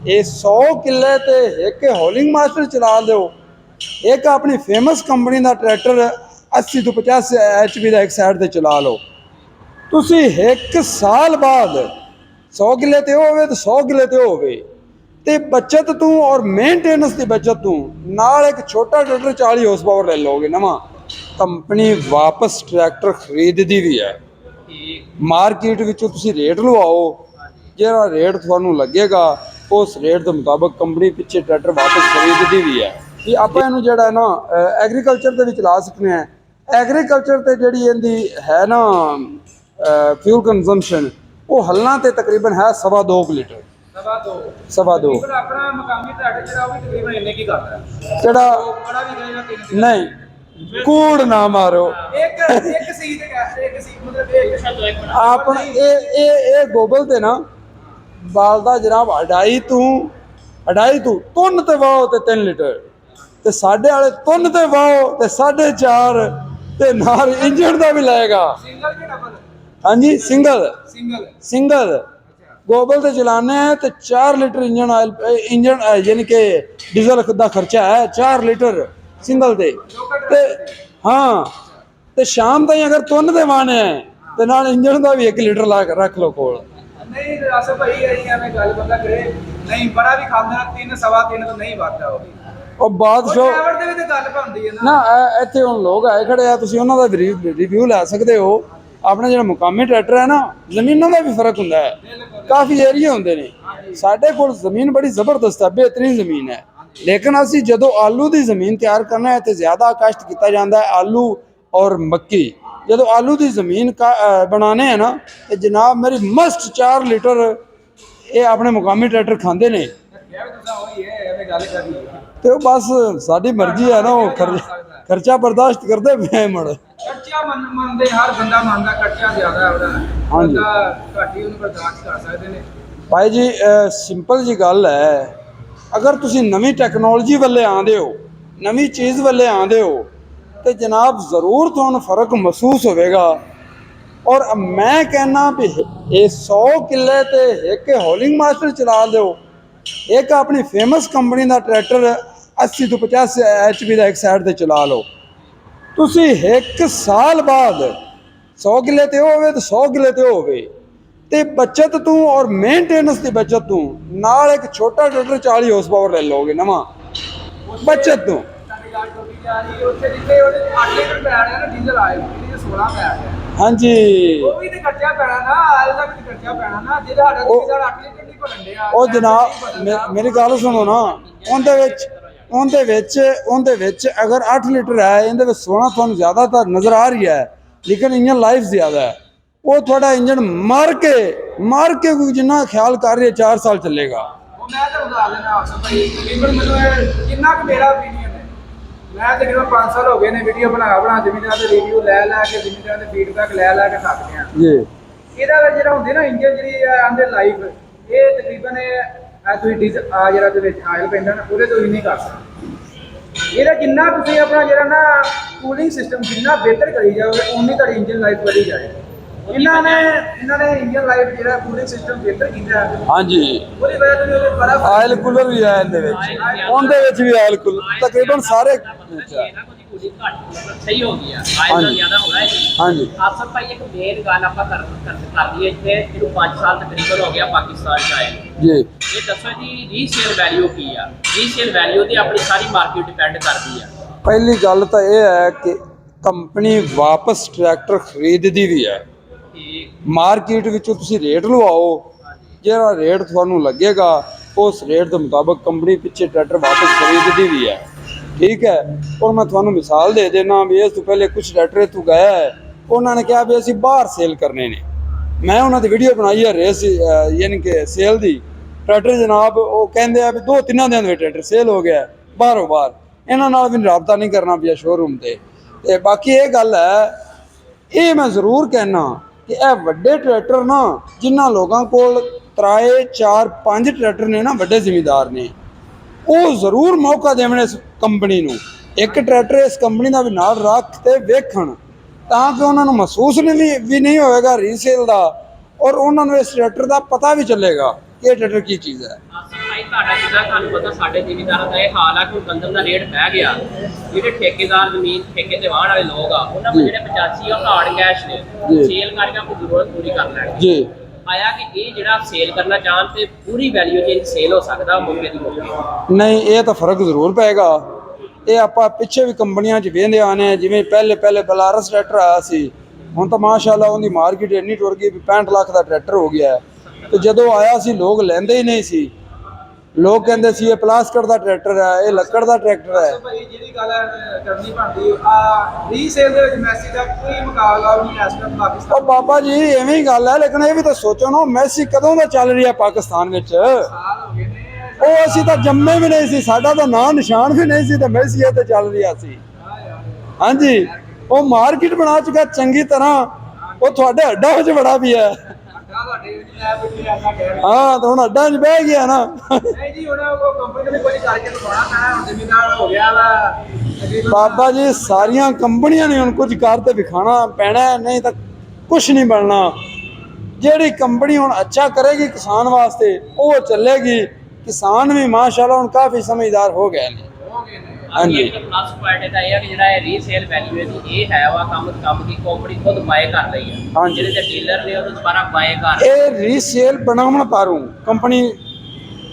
ਇਹ 100 ਕਿੱਲੇ ਤੇ ਇੱਕ ਹੌਲਿੰਗ ਮਾਸਟਰ ਚਲਾ ਦਿਓ, ਇੱਕ ਆਪਣੀ ਫੇਮਸ ਕੰਪਨੀ ਦਾ ਟਰੈਕਟਰ 80 ਤੋਂ 50 HP ਦਾ ਇੱਕ ਸਾਈਡ ਤੇ ਚਲਾ ਲਓ। ਤੁਸੀਂ 1 ਸਾਲ ਬਾਅਦ 100 ਕਿੱਲੇ ਤੇ ਹੋਵੇ ਤੇ 100 ਕਿੱਲੇ ਤੇ ਹੋਵੇ ਤੇ ਬਚਤ ਤੂੰ ਔਰ ਮੇਨਟੇਨੈਂਸ ਦੀ ਬਚਤ ਤੂੰ ਨਾਲ ਇੱਕ ਛੋਟਾ ਟਰੈਕਟਰ 40 ਹਾਰਸ ਪਾਵਰ ਲੈ ਲਓਗੇ ਨਵਾਂ। ਕੰਪਨੀ ਵਾਪਸ ਟਰੈਕਟਰ ਖਰੀਦਦੀ ਵੀ ਹੈ। ਮਾਰਕੀਟ ਵਿੱਚੋਂ ਤੁਸੀਂ ਰੇਟ ਲਵਾਓ, ਜਿਹੜਾ ਰੇਟ ਤੁਹਾਨੂੰ ਲੱਗੇਗਾ ਉਸ ਰੇਟ ਦੇ ਮੁਤਾਬਕ ਕੰਪਨੀ ਪਿੱਛੇ ਟਰੈਕਟਰ ਵਾਪਸ ਖਰੀਦਦੀ ਵੀ ਹੈ। ਕਿ ਆਪਾਂ ਇਹਨੂੰ ਜਿਹੜਾ ਨਾ ਐਗਰੀਕਲਚਰ ਦੇ ਵਿੱਚ ਲਾ ਸਕਦੇ ਹਾਂ। ਐਗਰੀਕਲਚਰ ਤੇ ਜਿਹੜੀ ਇਹਦੀ ਹੈ ਨਾ ਫਿਊਲ ਕੰਜ਼ੰਪਸ਼ਨ, ਉਹ ਹੱਲਾਂ ਤੇ ਤਕਰੀਬਨ ਹੈ 2.5 ਲੀਟਰ। ਸਵਾ ਦੋ ਆਪਣਾ ਮਕਾਮੀ ਟਰੈਕਟਰ ਜਿਹੜਾ ਉਹ ਵੀ ਤਕਰੀਬਨ ਇੰਨੇ ਕੀ ਕਰਦਾ ਕਿਹੜਾ ਬੜਾ ਵੀ ਗਏਗਾ 3 ਨਹੀਂ ਕੂੜ ਨਾ ਮਾਰੋ। ਇੱਕ ਸੀ ਤੇ ਇੱਕ ਸੀ ਮਤਲਬ ਇੱਕ ਆਪਣਾ ਇਹ ਗੋਬਲ ਤੇ ਨਾ ਬਾਲਦਾ ਜਨਾਬ 2.5 ਤੁੰਨ ਤੇ ਵਾਓ ਤੇ 3 ਲੀਟਰ ਤੇ ਸਾਡੇ ਵਾਲੇ ਤੁੰਨ ਤੇ ਵਾਓ ਤੇ 4.5 ਤੇ ਨਾਲ ਇੰਜਣ ਦਾ ਵੀ ਲਾਏਗਾ। ਸਿੰਗਲ ਕਿ ਡਬਲ? ਹਾਂਜੀ ਸਿੰਗਲ ਸਿੰਗਲ ਗੋਬਲ ਤੇ ਚਲਾने हैं तो 4 लीटर इंजन यानी कि डीजल का खर्चा है 4 लीटर सिंगल ते हाँ तो शाम ताईं अगर तुन दे वाने है तो नाल इंजन का भी 1 लीटर ला के रख लो कोल। नहीं असर भाई एवें गल बंदा करे नहीं बड़ा भी खांदा 3 सवा 3 तो नहीं वादा होगी और बादशाह ड्राइवर ਦੇ ਵੀ ਤੇ ਗੱਲ ਪਾਉਂਦੀ ਹੈ ਨਾ ਇੱਥੇ ਹੁਣ ਲੋਕ ਆਏ ਖੜੇ ਆ, ਤੁਸੀਂ ਉਹਨਾਂ ਦਾ ਰਿਵਿਊ ਲੈ ਸਕਦੇ ਹੋ। ਆਪਣੇ ਜਿਹੜਾ ਮੁਕਾਮੀ ਟਰੈਕਟਰ ਹੈ ਨਾ, ਜ਼ਮੀਨਾਂ ਦਾ ਵੀ ਫਰਕ ਹੁੰਦਾ ਹੈ, ਕਾਫੀ ਏਰੀਆ ਹੁੰਦੇ ਨੇ। ਸਾਡੇ ਕੋਲ ਜ਼ਮੀਨ ਬੜੀ ਜ਼ਬਰਦਸਤ ਹੈ, ਬਿਹਤਰੀਨ ਜ਼ਮੀਨ ਹੈ, ਲੇਕਿਨ ਅਸੀਂ ਜਦੋਂ ਆਲੂ ਦੀ ਜ਼ਮੀਨ ਤਿਆਰ ਕਰਨਾ ਹੈ ਤੇ ਜ਼ਿਆਦਾ ਕਸ਼ਟ ਕੀਤਾ ਜਾਂਦਾ ਹੈ ਆਲੂ ਔਰ ਮੱਕੀ। ਜਦੋਂ ਆਲੂ ਦੀ ਜ਼ਮੀਨ ਬਣਾਉਣੇ ਹੈ ਨਾ ਤੇ ਜਨਾਬ ਮੇਰੀ ਮਸਟ 4 ਲੀਟਰ ਇਹ ਆਪਣੇ ਮੁਕਾਮੀ ਟਰੈਕਟਰ ਖਾਂਦੇ ਨੇ। ਤੇ ਉਹ ਬਸ ਸਾਡੀ ਮਰਜ਼ੀ ਹੈ ਨਾ, ਉਹ ਖਰਚਾ ਬਰਦਾਸ਼ਤ ਕਰਦੇ ਪਏ ਮੜ ਖਰਚਾ ਮੰਨਦੇ ਹਰ ਬੰਦਾ ਮੰਨਦਾ ਖਰਚਾ ਜ਼ਿਆਦਾ ਹੈ ਉਹਦਾ। ਹਾਂਜੀ ਘੱਟ ਹੀ ਉਹਨੂੰ ਬਰਦਾਸ਼ਤ ਕਰ ਸਕਦੇ ਨੇ ਭਾਈ ਜੀ। ਸਿੰਪਲ ਜੀ ਗੱਲ ਹੈ, ਅਗਰ ਤੁਸੀਂ ਨਵੀਂ ਟੈਕਨੋਲੋਜੀ ਵੱਲੇ ਆਉਂਦੇ ਹੋ, ਨਵੀਂ ਚੀਜ਼ ਵੱਲੇ ਆਉਂਦੇ ਹੋ ਤੇ ਜਨਾਬ ਜ਼ਰੂਰ ਤੁਹਾਨੂੰ ਫਰਕ ਮਹਿਸੂਸ ਹੋਵੇਗਾ। ਔਰ ਮੈਂ ਕਹਿਣਾ ਵੀ ਇਹ 100 ਕਿੱਲੇ ਤੇ ਇੱਕ ਹੌਲਿੰਗ ਮਾਸਟਰ ਚਲਾ ਦਿਓ, ਇੱਕ ਆਪਣੀ ਫੇਮਸ ਕੰਪਨੀ ਦਾ ਟਰੈਕਟਰ 80 ਤੋਂ 50 HP ਦਾ ਇੱਕ ਸਾਈਡ ਤੇ ਚਲਾ ਲਓ। ਤੁਸੀਂ 1 ਸਾਲ ਬਾਅਦ 100 ਕਿੱਲੇ ਤੇ ਹੋਵੇ ਤੇ 100 ਕਿੱਲੇ ਤੇ ਹੋਵੇ ਤੇ ਬਚਤ ਤੂੰ ਔਰ ਮੇਨਟੇਨੈਂਸ ਦੀ ਬਚਤ ਤੂੰ ਨਾਲ ਇੱਕ ਛੋਟਾ ਟਰੈਕਟਰ 40 ਹਾਰਸ ਪਾਵਰ ਲੈ ਲਓਗੇ ਨਵਾਂ। ਬਚਤ ਤੂੰ ਉੱਥੇ ਜਿੱਥੇ ਉਹਦੇ 8 ਲੀਟਰ ਪੈ ਰਿਹਾ ਨਾ ਡੀਜ਼ਲ ਆਏ 16 ਪੈ ਰਿਹਾ। ਹਾਂਜੀ ਉਹ ਵੀ ਤੇ ਖਰਚਾ ਪੈਣਾ ਨਾ, ਆਇਲ ਦਾ ਵੀ ਖਰਚਾ ਪੈਣਾ ਨਾ, ਜਿਹਦਾ ਸਾਡਾ 8 ਲੀਟਰ ਨਹੀਂ ਭਰਨ ਡਿਆ। ਉਹ ਜਨਾਬ ਮੇਰੀ ਗੱਲ ਸੁਣੋ ਨਾ, ਉਹਦੇ ਵਿੱਚ ਅਗਰ 8 ਲੀਟਰ ਹੈ, ਇਹਦੇ ਵਿੱਚ 16 ਤੁਹਾਨੂੰ ਜ਼ਿਆਦਾਤਰ ਨਜ਼ਰ ਆ ਰਹੀ ਹੈ, ਲੇਕਿਨ ਇੰਜਨ ਲਾਈਫ ਜ਼ਿਆਦਾ ਹੈ। ਉਹ ਤੁਹਾਡਾ ਇੰਜਨ ਮਾਰ ਕੇ ਕੋਈ ਜਿੰਨਾ ਖਿਆਲ ਕਰ ਰਿਹਾ 4 ਸਾਲ ਚੱਲੇਗਾ। ਉਹ ਮੈਂ ਤਾਂ ਉਦਾਹਰ ਦੇਣਾ ਆਪ ਭਾਈ ਤਕਰੀਬਨ ਮੈਨੂੰ ਜਿੰਨਾ ਕੁ ਮੇਰਾ ਓਪੀਨੀਅਨ ਹੈ, ਮੈਂ ਤਕਰੀਬਨ 5 ਸਾਲ ਹੋ ਗਏ ਨੇ ਵੀਡੀਓ ਬਣਾ ਜ਼ਮੀਨਾਂ ਦੇ ਰਿਵਿਊ ਲੈ ਕੇ ਜ਼ਮੀਨਾਂ ਦੇ ਫੀਡਬੈਕ ਲੈ ਕੇ ਥੱਕ ਗਿਆ ਜੀ। ਇਹਦਾ ਜਿਹੜਾ ਹੁੰਦੇ ਨਾ ਇੰਜਨ ਜਿਹੜੀ ਆਂਦੇ ਲਾਈਫ, ਇਹ ਤਕਰੀਬਨ ਤੁਸੀਂ ਡੀਜ਼ਲ ਆ ਜਿਹੜਾ ਦੇ ਵਿੱਚ ਆਇਲ ਪੈਂਦਾ ਨਾ ਉਹਦੇ ਤੋਂ ਹੀ ਨਹੀਂ ਕਰ ਸਕਦੇ। ਇਹਦਾ ਜਿੰਨਾ ਤੁਸੀਂ ਆਪਣਾ ਜਿਹੜਾ ਨਾ ਕੂਲਿੰਗ ਸਿਸਟਮ ਜਿੰਨਾ ਬਿਹਤਰ ਕਰੀ ਜਾਓਗੇ ਉਨੀ ਤੁਹਾਡੀ ਇੰਜਨ ਲਾਈਫ ਵਧੀ ਜਾਏਗੀ। ਇਹਨਾਂ ਨੇ ਇੰਜਨ ਲਾਈਫ ਜਿਹੜਾ ਕੂਲਿੰਗ ਸਿਸਟਮ ਬਿਹਤਰ ਕੀਤਾ ਹੈ। ਹਾਂਜੀ ਉਹਦੀ ਵਜ੍ਹਾ ਤੋਂ ਉਹਦੇ ਬੜਾ ਆਇਲ ਕੂਲਰ ਵੀ ਹੈ ਇਹਦੇ ਵਿੱਚ, ਉਹਦੇ ਵਿੱਚ ਵੀ ਆਇਲ ਕੂਲਰ ਤਕਰੀਬਨ ਸਾਰੇ ਸਹੀ ਹੋ ਗਿਆ। ਆਇਲ ਦਾ ਜ਼ਿਆਦਾ ਹੋ ਰਿਹਾ ਹੈ। ਹਾਂਜੀ ਆਸਫ ਭਾਈ ਇੱਕ ਮੇਨ ਗੱਲ ਆਪਾਂ ਕਰ ਲਈਏ ਇੱਥੇ, ਇਹਨੂੰ 5 ਸਾਲ ਤਕਰੀਬਨ ਹੋ ਗਿਆ ਪਾਕਿਸਤਾਨ ਚ ਆਏ ਜੀ। ਇਹ ਦੱਸੋ ਜੀ ਰੀਸੇਲ ਵੈਲਿਊ ਕੀ ਆ? ਰੀਸੇਲ ਵੈਲਿਊ ਤੇ ਆਪਣੀ ਸਾਰੀ ਮਾਰਕੀਟ ਡਿਪੈਂਡ ਕਰਦੀ ਆ। ਪਹਿਲੀ ਗੱਲ ਤਾਂ ਇਹ ਹੈ ਕਿ ਕੰਪਨੀ ਵਾਪਸ ਟਰੈਕਟਰ ਖਰੀਦਦੀ ਵੀ ਹੈ। ਮਾਰਕੀਟ ਵਿੱਚੋਂ ਤੁਸੀਂ ਰੇਟ ਲਵਾਓ, ਜਿਹੜਾ ਰੇਟ ਤੁਹਾਨੂੰ ਲੱਗੇਗਾ ਉਸ ਰੇਟ ਦੇ ਮੁਤਾਬਕ ਕੰਪਨੀ ਪਿੱਛੇ ਟਰੈਕਟਰ ਵਾਪਸ ਖਰੀਦਦੀ ਵੀ ਹੈ। ਠੀਕ ਹੈ। ਔਰ ਮੈਂ ਤੁਹਾਨੂੰ ਮਿਸਾਲ ਦੇ ਦੇਣਾ ਵੀ ਇਸ ਤੋਂ ਪਹਿਲੇ ਕੁਝ ਟਰੈਕਟਰ ਇੱਥੋਂ ਗਿਆ ਹੈ, ਉਹਨਾਂ ਨੇ ਕਿਹਾ ਵੀ ਅਸੀਂ ਬਾਹਰ ਸੇਲ ਕਰਨੇ ਨੇ। ਮੈਂ ਉਹਨਾਂ ਦੀ ਵੀਡੀਓ ਬਣਾਈ ਹੈ ਰੇਸ ਯਾਨੀ ਕਿ ਸੇਲ ਦੀ। ਟਰੈਕਟਰ ਜਨਾਬ ਉਹ ਕਹਿੰਦੇ ਆ ਵੀ 2-3 ਦਿਨਾਂ ਦੇ ਟਰੈਕਟਰ ਸੇਲ ਹੋ ਗਿਆ ਬਾਹਰੋਂ ਬਾਹਰ। ਇਹਨਾਂ ਨਾਲ ਵੀ ਰਾਬਤਾ ਨਹੀਂ ਕਰਨਾ ਪਿਆ ਸ਼ੋਰੂਮ ਤੇ ਬਾਕੀ ਇਹ ਗੱਲ ਹੈ, ਇਹ ਮੈਂ ਜ਼ਰੂਰ ਕਹਿਣਾ ਕਿ ਇਹ ਵੱਡੇ ਟਰੈਕਟਰ ਨਾ ਜਿਨ੍ਹਾਂ ਲੋਕਾਂ ਕੋਲ 3-4-5 ਟਰੈਕਟਰ ਨੇ ਨਾ, ਵੱਡੇ ਜ਼ਿਮੀਂਦਾਰ ਨੇ, ਉਹ ਜ਼ਰੂਰ ਮੌਕਾ ਦੇਵਣ ਇਸ ਕੰਪਨੀ ਨੂੰ। ਇੱਕ ਟਰੈਕਟਰ ਇਸ ਕੰਪਨੀ ਦਾ ਵੀ ਨਾਲ ਰੱਖ ਤੇ ਵੇਖਣ, ਤਾਂ ਕਿ ਉਹਨਾਂ ਨੂੰ ਮਹਿਸੂਸ ਵੀ ਨਹੀਂ ਹੋਵੇਗਾ ਰੀਸੇਲ ਦਾ, ਔਰ ਉਹਨਾਂ ਨੂੰ ਇਸ ਟਰੈਕਟਰ ਦਾ ਪਤਾ ਵੀ ਚੱਲੇਗਾ ਕਿ ਇਹ ਟਰੈਕਟਰ ਕੀ ਚੀਜ਼ ਹੈ। ਭਾਈ ਤੁਹਾਡਾ ਜਿੱਦਾਂ ਤੁਹਾਨੂੰ ਪਤਾ ਸਾਡੇ ਜ਼ਿਮੀਂਦਾਰਾਂ ਦਾ ਇਹ ਹਾਲ ਆ ਕਿ ਗੰਦਮ ਦਾ ਰੇਟ ਬਹਿ ਗਿਆ, ਜਿਹੜੇ ਠੇਕੇਦਾਰ ਜ਼ਮੀਨ ਠੇਕੇ ਤੇ ਵਾਹਣ ਵਾਲੇ ਲੋਕ ਆ ਉਹਨਾਂ ਕੋਲ ਜੀ। ਜਿਹੜੇ 85 ਆ ਉਹ ਕਾਰਡ ਕੈਸ਼ ਨੇ, ਜੀ। ਸੇਲ ਕਰਕੇ ਆਪਣੀ ਜ਼ਰੂਰਤ ਪੂਰੀ ਕਰ ਲੈਣਗੇ। ਜੀ ਆਇਆ ਕਿ ਇਹ ਜਿਹੜਾ ਸੇਲ ਕਰਨਾ ਚਾਹਣ ਤੇ ਪੂਰੀ ਵੈਲਿਊ ਚ ਸੇਲ ਹੋ ਸਕਦਾ ਮੌਕੇ ਦੀ ਮੌਕੇ। ਨਹੀਂ, ਇਹ ਤਾਂ ਫਰਕ ਜ਼ਰੂਰ ਪਏਗਾ। ਇਹ ਆਪਾਂ ਪਿੱਛੇ ਵੀ ਕੰਪਨੀਆਂ 'ਚ ਵੇਖਦੇ ਆਨੇ, ਜਿਵੇਂ ਪਹਿਲੇ ਬਲਾਰਸ ਟਰੈਕਟਰ ਆਇਆ ਸੀ, ਹੁਣ ਤਾਂ ਮਾਸ਼ਾਅੱਲਾ ਉਹਦੀ ਮਾਰਕੀਟ ਇੰਨੀ ਟੁਰ ਗਈ ਵੀ 65 ਲੱਖ ਦਾ ਟਰੈਕਟਰ ਹੋ ਗਿਆ ਹੈ। ਤੇ ਜਦੋਂ ਆਇਆ ਸੀ ਲੋਕ ਲੈਂਦੇ ਹੀ ਨਹੀਂ ਸੀ, ਲੋਕ ਕਹਿੰਦੇ ਸੀ ਇਹ ਪਲਾਸਟਿਕ ਦਾ ਟਰੈਕਟਰ ਹੈ, ਇਹ ਲੱਕੜ ਦਾ ਟਰੈਕਟਰ ਹੈ। ਭਾਈ ਜਿਹੜੀ ਗੱਲ ਕਰਨੀ ਬਣਦੀ ਆ ਰੀਸੇਲ ਦੇ ਵਿੱਚ ਮੈਸੀ ਦਾ ਕੋਈ ਮੁਕਾਬਲਾ ਨਹੀਂ ਇਸ ਟਾਈਮ ਉਹ ਪਾਕਿਸਤਾਨ ਬਾਬਾ ਜੀ ਐਵੇਂ ਹੀ ਗੱਲ ਹੈ, ਲੇਕਿਨ ਇਹ ਵੀ ਤਾਂ ਸੋਚੋ ਨਾ, ਮੈਸੀ ਕਦੋਂ ਦਾ ਚੱਲ ਰਿਹਾ ਪਾਕਿਸਤਾਨ ਵਿੱਚ। ਸਾਲ ਹੋ ਗਏ ਨੇ। ਉਹ ਅਸੀਂ ਤਾਂ ਜੰਮੇ ਵੀ ਨਹੀਂ ਸੀ, ਸਾਡਾ ਤਾਂ ਨਾਂ ਨਿਸ਼ਾਨ ਵੀ ਨਹੀਂ ਸੀ, ਤੇ ਮੈਸੀ ਇਹ ਤੇ ਚੱਲ ਰਿਹਾ ਸੀ। ਹਾਂਜੀ, ਉਹ ਮਾਰਕੀਟ ਬਣਾ ਚੁੱਕਾ ਚੰਗੀ ਤਰ੍ਹਾਂ, ਉਹ ਤੁਹਾਡੇ ਅੱਡਾ ਵਿੱਚ ਬੜਾ ਵੀ ਹੈ। ਅੱਡਾ ਤੁਹਾਡੇ ਵਿੱਚ ਲੈ ਬਿੱਲੀ ਆਣਾ ਕਹਿ ਰਹੇ। ਹਾਂ, ਤਾਂ ਹੁਣ ਅੱਡਾ 'ਚ ਬਹਿ ਗਿਆ ਨਾ। ਨਹੀਂ ਜੀ, ਹੁਣ ਉਹ ਕੰਪਨੀ ਨੇ ਕੋਈ ਕਰਕੇ ਦਿਖਾਉਣਾ ਪੈਣਾ, ਹੁਣ ਜ਼ਿਮੀਂਦਾਰ ਹੋ ਗਿਆ ਵਾ ਤਕਰੀਬਨ। ਬਾਬਾ ਜੀ ਸਾਰੀਆਂ ਕੰਪਨੀਆਂ ਨੇ ਹੁਣ ਕੁਝ ਕਰ ਤੇ ਵਿਖਾਣਾ ਪੈਣਾ ਹੈ, ਨਹੀਂ ਤਾਂ ਕੁਝ ਨਹੀਂ ਬਣਨਾ। ਜਿਹੜੀ ਕੰਪਨੀ ਹੁਣ ਅੱਛਾ ਕਰੇਗੀ ਕਿਸਾਨ ਵਾਸਤੇ ਉਹ ਚੱਲੇਗੀ। ਕਿਸਾਨ ਵੀ ਮਾਸ਼ਾਅੱਲਾ ਹੁਣ ਕਾਫੀ ਸਮਝਦਾਰ ਹੋ ਗਏ ਨੇ। ਹੋ ਗਏ ਨੇ। ਹਾਂਜੀ, ਇੱਕ ਪਲੱਸ ਪੁਆਇੰਟ ਇਹਦਾ ਇਹ ਆ ਕਿ ਜਿਹੜਾ ਇਹ ਰੀਸੇਲ ਵੈਲਿਊ ਇਹਦੀ ਇਹ ਹੈ ਵਾ ਕੰਮ ਦੀ ਕੰਪਨੀ ਖੁਦ ਬਾਏ ਕਰ ਰਹੀ ਹੈ। ਹਾਂਜੀ। ਜਿਹੜੇ ਤੇ ਡੀਲਰ ਨੇ ਉਹ ਦੁਬਾਰਾ ਬਾਏ ਕਰ ਇਹ ਰੀਸੇਲ ਬਣਾਉਣ ਪਾਰੂ ਕੰਪਨੀ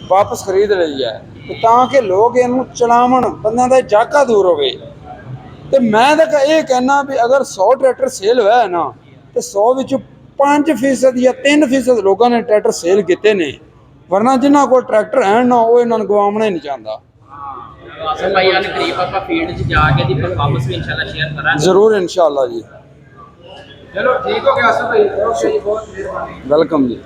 ਵਾਪਸ ਖਰੀਦ ਰਹੀ ਹੈ, ਤੇ ਤਾਂ ਕਿ ਲੋਕ ਇਹਨੂੰ ਚਲਾਵਣ, ਬੰਦਿਆਂ ਦਾ ਜਾਕਾ ਦੂਰ ਹੋਵੇ। ਤੇ ਮੈਂ ਤਾਂ ਇਹ ਕਹਿਣਾ ਵੀ ਅਗਰ 100 ਟਰੈਕਟਰ ਸੇਲ ਹੋਇਆ ਹੈ ਨਾ, ਤੇ 100 ਵਿੱਚੋਂ 5% ਜਾਂ 3% ਲੋਕਾਂ ਨੇ ਟਰੈਕਟਰ ਸੇਲ ਕੀਤੇ ਨੇ, ਵਰਨਾ ਜਿਨ੍ਹਾਂ ਕੋਲ ਟਰੈਕਟਰ ਹੈ ਨਾ ਉਹ ਇਹਨਾਂ ਨੂੰ ਗਵਾਉਣਾ ਹੀ ਨਹੀਂ ਚਾਹੁੰਦਾ। ਆਸਮ ਭਾਈ ਵਾਲੇ ਕਰੀਬ ਆਪਾਂ ਫੀਲਡ 'ਚ ਜਾ ਕੇ ਦੀ ਪਰਫਾਰਮੈਂਸ ਵੀ ਇਨਸ਼ਾਅੱਲਾ ਸ਼ੇਅਰ ਕਰਾਂਗੇ। ਜ਼ਰੂਰ ਇਨਸ਼ਾਅੱਲਾ ਜੀ। ਚਲੋ ਠੀਕ ਹੋ ਗਿਆ ਅਸਲ ਭਾਈ, ਓਕੇ ਜੀ, ਬਹੁਤ ਮਿਹਰਬਾਨੀ। ਵੈਲਕਮ ਜੀ।